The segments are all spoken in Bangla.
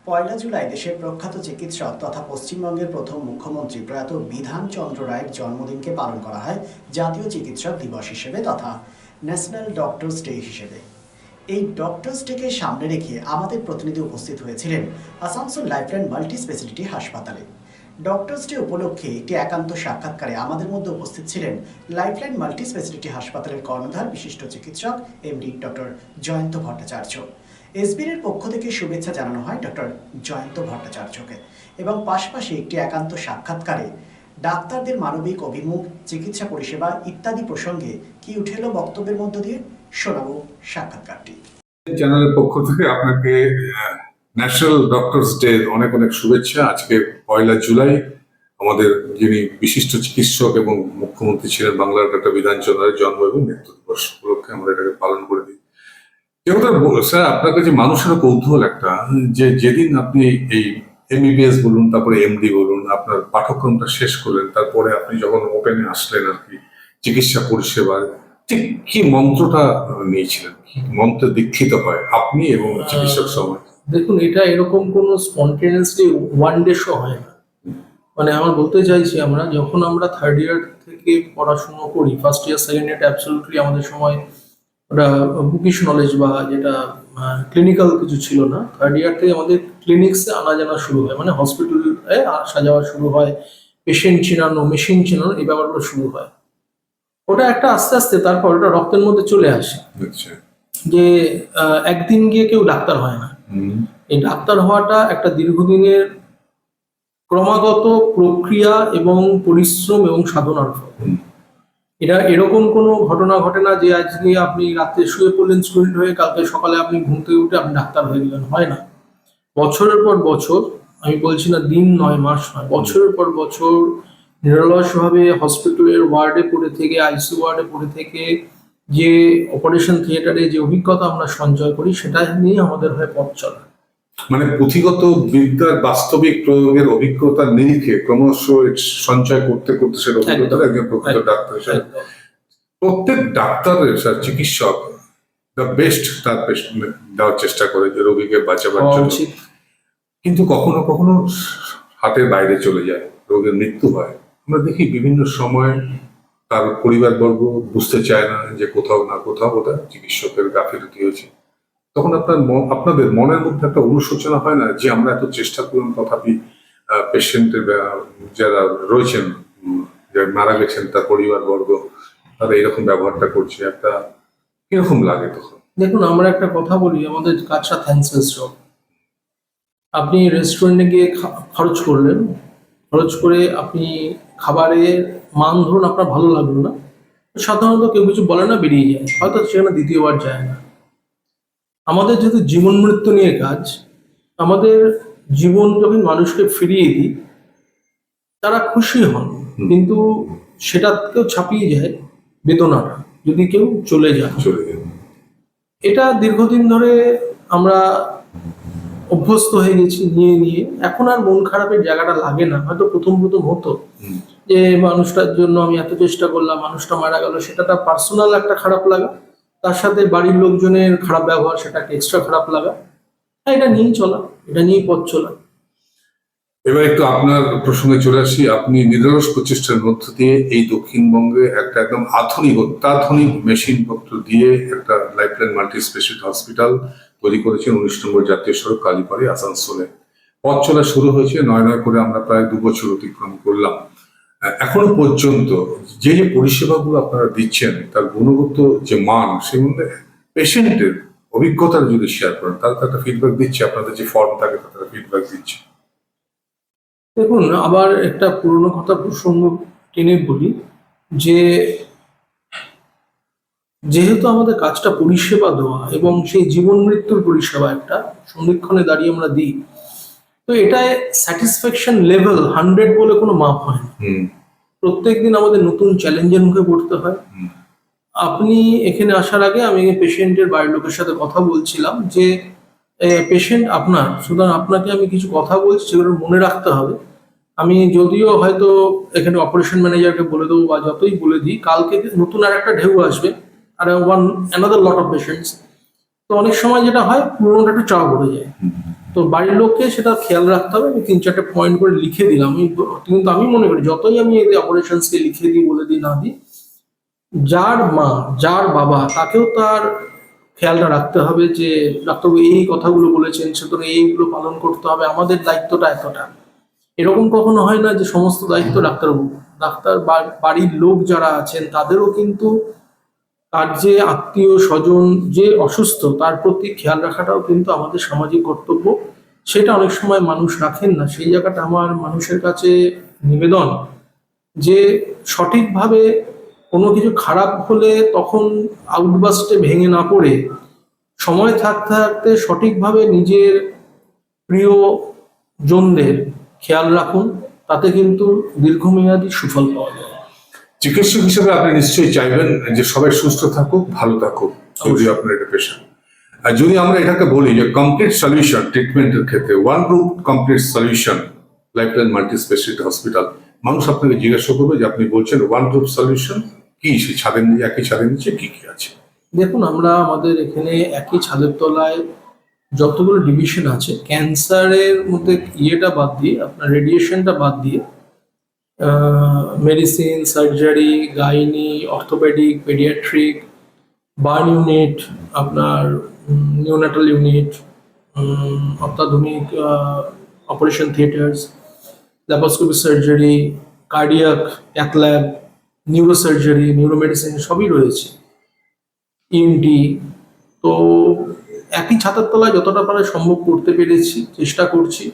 পয়লা জুলাই দেশের প্রখ্যাত চিকিৎসক তথা পশ্চিমবঙ্গের প্রথম মুখ্যমন্ত্রী প্রয়াত বিধান চন্দ্র রায়ের জন্মদিনকে পালন করা হয় জাতীয় চিকিৎসক দিবস হিসেবে তথা ন্যাশনাল ডক্টরস ডে হিসেবে। এই ডক্টরস ডেকে সামনে রেখে আমাদের প্রতিনিধি উপস্থিত হয়েছিলেন আসানসোল লাইফলাইন মাল্টি স্পেশালিটি হাসপাতালে। ডক্টরস ডে উপলক্ষে একটি একান্ত সাক্ষাৎকারে আমাদের মধ্যে উপস্থিত ছিলেন লাইফলাইন মাল্টি স্পেশালিটি হাসপাতালের কর্ণধার বিশিষ্ট চিকিৎসক এমডি ডক্টর জয়ন্ত ভট্টাচার্য। এসবির পক্ষ থেকে শুভেচ্ছা জানানো হয় ডক্টর জয়ন্ত ভট্টাচার্যকে এবং পাশাপাশি একটি একান্ত সাক্ষাৎকারে ডাক্তারদের মানবিক অভিমুখ, চিকিৎসা পরিষেবা ইত্যাদি প্রসঙ্গে কি উঠে এলো বক্তব্যের মধ্য দিয়ে শোনাবো সাক্ষাৎকারটি। চ্যানেলের পক্ষ থেকে আপনাকে ন্যাশনাল ডক্টরস ডে অনেক অনেক শুভেচ্ছা। আজকে 1 জুলাই আমাদের যিনি বিশিষ্ট চিকিৎসক এবং মুখ্যমন্ত্রী ছিলেন বাংলার ডক্টর বিধান চন্দ্র রায়ের জন্ম এবং মৃত্যু দিবস উপলক্ষে আমরা এটাকে পালন করে দিই। স্যার, আপনার কাছে মানুষের কৌতূহল একটা যে যেদিন আপনি এই এমবিবিএস বলুন, তারপরে এমডি বলুন, আপনার পাঠ্যক্রমটা শেষ করলেন, তারপরে আপনি যখন ওপেনে আসলেন আর কি চিকিৎসা পরিষেবার, ঠিক কি মন্ত্রটা নিয়েছিলেন, কি মন্ত্রে দীক্ষিত হয় আপনি এবং চিকিৎসক সমাজ? দেখুন, এটা এরকম কোনো স্পন্টেনিয়াসলি ওয়ান ডে শো হয় না। মানে আমার বলতে চাইছি, আমরা যখন আমরা থার্ড ইয়ার থেকে পড়াশুনো করি, ফার্স্ট ইয়ার সেকেন্ড ইয়ারটা অ্যাবসলিউটলি আমাদের সময় ওটা বুকিশ নলেজ বা যেটা ক্লিনিক্যাল কিছু ছিল না। থার্ড ইয়ার থেকে আমাদের ক্লিনিক্সে আনা জানা শুরু হয়, মানে হসপিটালে আসা যাওয়া শুরু হয়, পেশেন্ট চেনানো, মেশিন চেনানো, এই ব্যাপারগুলো শুরু হয়। ওটা একটা আস্তে আস্তে তারপর ওটা রক্তের মধ্যে চলে আসে যে একদিন গিয়ে কেউ ডাক্তার হয় না। এই ডাক্তার হওয়াটা একটা দীর্ঘদিনের ক্রমাগত প্রক্রিয়া এবং পরিশ্রম এবং সাধনার ফল। এটা এরকম কোনো ঘটনা ঘটে না যে আজকে আপনি রাতে শুয়ে পড়লেন স্টুডেন্ট হয়ে, কালকে সকালে আপনি ঘুম থেকে উঠে আপনি ডাক্তার হয়ে গেলেন, হয় না। বছরের পর বছর, আমি বলছি না দিন নয়, মাস নয়, বছরের পর বছর নিরলসভাবে হসপিটালের ওয়ার্ডে পড়ে থেকে, আইসিইউ ওয়ার্ডে পড়ে থেকে যে অপারেশন থিয়েটারে যে অভিজ্ঞতা আমরা সঞ্চয় করি, সেটা নিয়ে আমাদের হয় পথ চলা। মানে পুঁথিগত বিদ্যার বাস্তবিক প্রয়োগের অভিজ্ঞতার নিরিখে ক্রমশ সঞ্চয় করতে করতে সেটা অভিজ্ঞতা একজন প্রকৃত ডাক্তার হিসেবে প্রত্যেক ডাক্তারের চিকিৎসক দ্য বেস্ট তার দেওয়ার চেষ্টা করে যে রোগীকে বাঁচাবার জন্য, কিন্তু কখনো কখনো হাতের বাইরে চলে যায়, রোগের মৃত্যু হয়। আমরা দেখি বিভিন্ন সময় তার পরিবারবর্গ বুঝতে চায় না যে কোথাও না কোথাও ওটা চিকিৎসকের গাফিলতি হয়েছে। তখন আপনাদের মনের মধ্যে একটা অনুশোচনা হয় না যে আমরা এত চেষ্টা করলাম, তথাপি পেশেন্টের যারা রয়েছেন, যারা মারা গেছেন, তার পরিবারবর্গ তারা এইরকম ব্যবহারটা করছে, একটা কিরকম লাগে তখন? দেখুন, আমরা একটা কথা বলি, আমাদের কাজটা থ্যাঙ্কসলেস জব। আপনি রেস্টুরেন্টে গিয়ে খরচ করলেন, খরচ করে আপনি খাবারের মান ধরুন আপনার ভালো লাগলো না, সাধারণত কেউ কিছু বলে না, বেরিয়ে যায়, হয়তো সেখানে দ্বিতীয়বার যায় না। আমাদের যেহেতু জীবন মৃত্যু নিয়ে কাজ, আমাদের জীবন যখন মানুষকে ফিরিয়ে দিই তারা খুশি হন, কিন্তু সেটাকেও ছাপিয়ে যায় বেদনাটা যদি কেউ চলে যায়। এটা দীর্ঘদিন ধরে আমরা অভ্যস্ত হয়ে গেছি নিয়ে নিয়ে, এখন আর মন খারাপের জায়গাটা লাগে না। হয়তো প্রথম প্রথম হতো যে মানুষটার জন্য আমি এত চেষ্টা করলাম, মানুষটা মারা গেল, সেটা তার পার্সোনাল একটা খারাপ লাগা, তার সাথে বাড়ির লোকজনের খারাপ ব্যবহার, সেটাকে এক্সট্রা খারাপ লাগা। এটা নিয়েই চলা, এটা নিয়েই পথ চলা। এবার একটু আপনার প্রসঙ্গে চলে আসি। আপনি নিরলস প্রচেষ্টার মধ্য দিয়ে এই দক্ষিণবঙ্গে একটা একদম অত্যাধুনিক মেশিন পত্র দিয়ে একটা লাইফলাইন মাল্টি স্পেশালিটি হসপিটাল তৈরি করেছেন 19 নম্বর জাতীয় সড়ক কালীপাড়ে, আসানসোলে। পথ চলা শুরু হয়েছে, নয় নয় করে আমরা প্রায় 2 বছর অতিক্রম করলাম। এখনো পর্যন্ত যে যে পরিষেবাগুলো আপনারা দিচ্ছেন, তার গুণগত যে মান, সেই মধ্যে পেশেন্টের অভিজ্ঞতার যদি শেয়ার করেন, তারা তো একটা ফিডব্যাক দিচ্ছে, আপনাদের যে ফর্ম থাকে তারা ফিডব্যাক দিচ্ছে। দেখুন, আবার একটা পুরনো কথা প্রসঙ্গ টেনে বলি যে যেহেতু আমাদের কাজটা পরিষেবা দেওয়া এবং সেই জীবন মৃত্যুর পরিষেবা একটা সন্ধিক্ষণে দাঁড়িয়ে আমরা দিই, তো এটায় স্যাটিসফ্যাকশন লেভেল 100 বলে কোনো মাপ হয় না। প্রত্যেকদিন আমাদের নতুন চ্যালেঞ্জের মুখে পড়তে হয়। আপনি এখানে আসার আগে আমি পেশেন্টের বাড়ির লোকের সাথে কথা বলছিলাম যে পেশেন্ট আপনার, সুতরাং আপনাকে আমি কিছু কথা বলছি সেগুলো মনে রাখতে হবে। আমি যদিও হয়তো এখানে অপারেশন ম্যানেজারকে বলে দেবো বা যতই বলে দিই, কালকে নতুন আর একটা ঢেউ আসবে, আর অ্যানাদার লট অফ পেশেন্টস। তো অনেক সময় যেটা হয়, পুরোনোটা একটু চাপা পড়ে যায়। তো বাড়ির লোককে সেটা খেয়াল রাখতে হবে। আমি 3-4টে পয়েন্ট করে লিখে দিলাম। কিন্তু আমি মনে করি যতই আমি এই অপারেশনসকে লিখে দিই, বলে দিই, না দিই, যার মা, যার বাবা, তাকেও তার খেয়ালটা রাখতে হবে যে ডাক্তারবাবু এই কথাগুলো বলেছেন, সুতরাং এইগুলো পালন করতে হবে, আমাদের দায়িত্বটা এতটা। এরকম কখনো হয় না যে সমস্ত দায়িত্ব বাড়ির লোক যারা আছেন তাদেরও কিন্তু তার যে আত্মীয় স্বজন যে অসুস্থ তার প্রতি খেয়াল রাখাটাও কিন্তু আমাদের সামাজিক কর্তব্য। সেটা অনেক সময় মানুষ রাখেন না। সেই জায়গাটা আমার মানুষের কাছে নিবেদন যে সঠিকভাবে কোনো কিছু খারাপ হলে তখন আউটবাস্টে ভেঙে না পড়ে সময় থাকতে থাকতে সঠিকভাবে নিজের প্রিয় জনদের খেয়াল রাখুন, তাতে কিন্তু দীর্ঘমেয়াদী সুফল পাওয়া যায়। চিকিৎসক হিসেবে আপনি নিশ্চয়ই চাইবেন যে সবাই সুস্থ থাকুক, ভালো থাকুক, যদি আপনার এটা পেশা। আর যদি আমরা এটাকে বলি যে কমপ্লিট সলিউশন ট্রিটমেন্টের ক্ষেত্রে, one route complete solution Lifeline multi speciality hospital, মানুষ আপনাকে জিজ্ঞাসা করবে যে আপনি বলছেন ওয়ান রুট সলিউশন কি, সে ছাদের নিচে, একই ছাদের নিচে কি কি আছে? দেখুন, আমরা আমাদের এখানে একই ছাদের তলায় যতগুলো ডিভিশন আছে, ক্যান্সারের মধ্যে ইয়েটা বাদ দিয়ে, আপনার রেডিয়েশনটা বাদ দিয়ে, medicine, surgery, gynae, orthopaedic, paediatric, burn unit, আপনার নিউনাটাল ইউনিট, অত্যাধুনিক operation theatres, laparoscopy surgery, cardiac, cath lab, neurosurgery, neuromedicine সবই রয়েছে, ইএনটি। তো একই ছাতার তলায় যতটা পারে সম্ভব করতে পেরেছি, চেষ্টা করছি।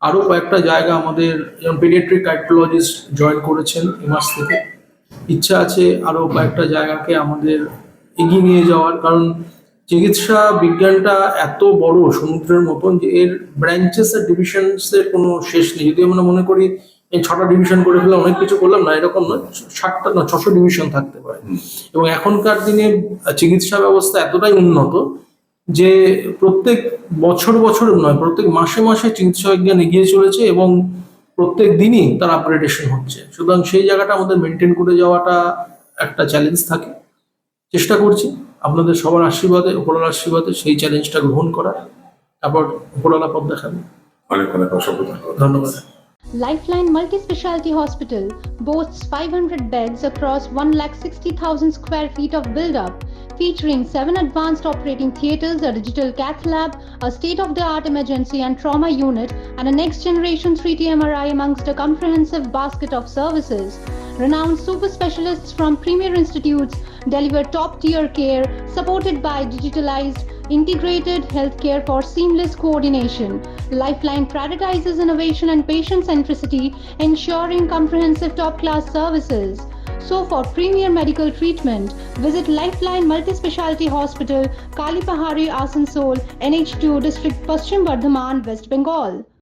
আরও কয়েকটা জায়গা আমাদের, যেমন পেডিয়াট্রিক কার্ডিওলজিস্ট জয়েন করেছেন এই মাস থেকে। ইচ্ছা আছে আরও কয়েকটা জায়গাকে আমাদের এগিয়ে নিয়ে যাওয়ার, কারণ চিকিৎসা বিজ্ঞানটা এত বড় সমুদ্রের মতন যে এর ব্রাঞ্চেস আর ডিভিশনসের কোনো শেষ নেই। যদি আমরা মনে করি এই 6টা ডিভিশন করে ফেলে অনেক কিছু করলাম, না, এরকম নয়। 7টা না 600 ডিভিশন থাকতে পারে। এবং এখনকার দিনে চিকিৎসা ব্যবস্থা এতটাই উন্নত যে প্রত্যেক বছর নয়, প্রত্যেক মাসে মাসে চিকিৎসা বিজ্ঞান এগিয়ে চলেছে এবং প্রত্যেক দিনই তার আপগ্রেডেশন হচ্ছে। সুতরাং সেই জায়গাটা আমাদের মেনটেন করে যাওয়াটা একটা চ্যালেঞ্জ থাকে। চেষ্টা করছি আপনাদের সবার আশীর্বাদে, উপরওয়ালার আশীর্বাদে সেই চ্যালেঞ্জটা গ্রহণ করার, তারপর উপরওয়ালা পথ দেখাবে। অনেক অনেক অসংখ্য ধন্যবাদ। Lifeline Multi-Speciality Hospital boasts 500 beds across 1,60,000 square feet of build-up, featuring 7 advanced operating theatres, a digital cath lab, a state-of-the-art emergency and trauma unit, and a next-generation 3D MRI amongst a comprehensive basket of services. Renowned super specialists from premier institutes deliver top-tier care, supported by digitalized, integrated healthcare for seamless coordination. Lifeline prioritizes innovation and patient centricity, ensuring comprehensive top-class services. So for premier medical treatment, visit Lifeline Multi-Speciality Hospital, Kalipahari, Asansol, NH2 District, Paschim Bardhaman, West Bengal.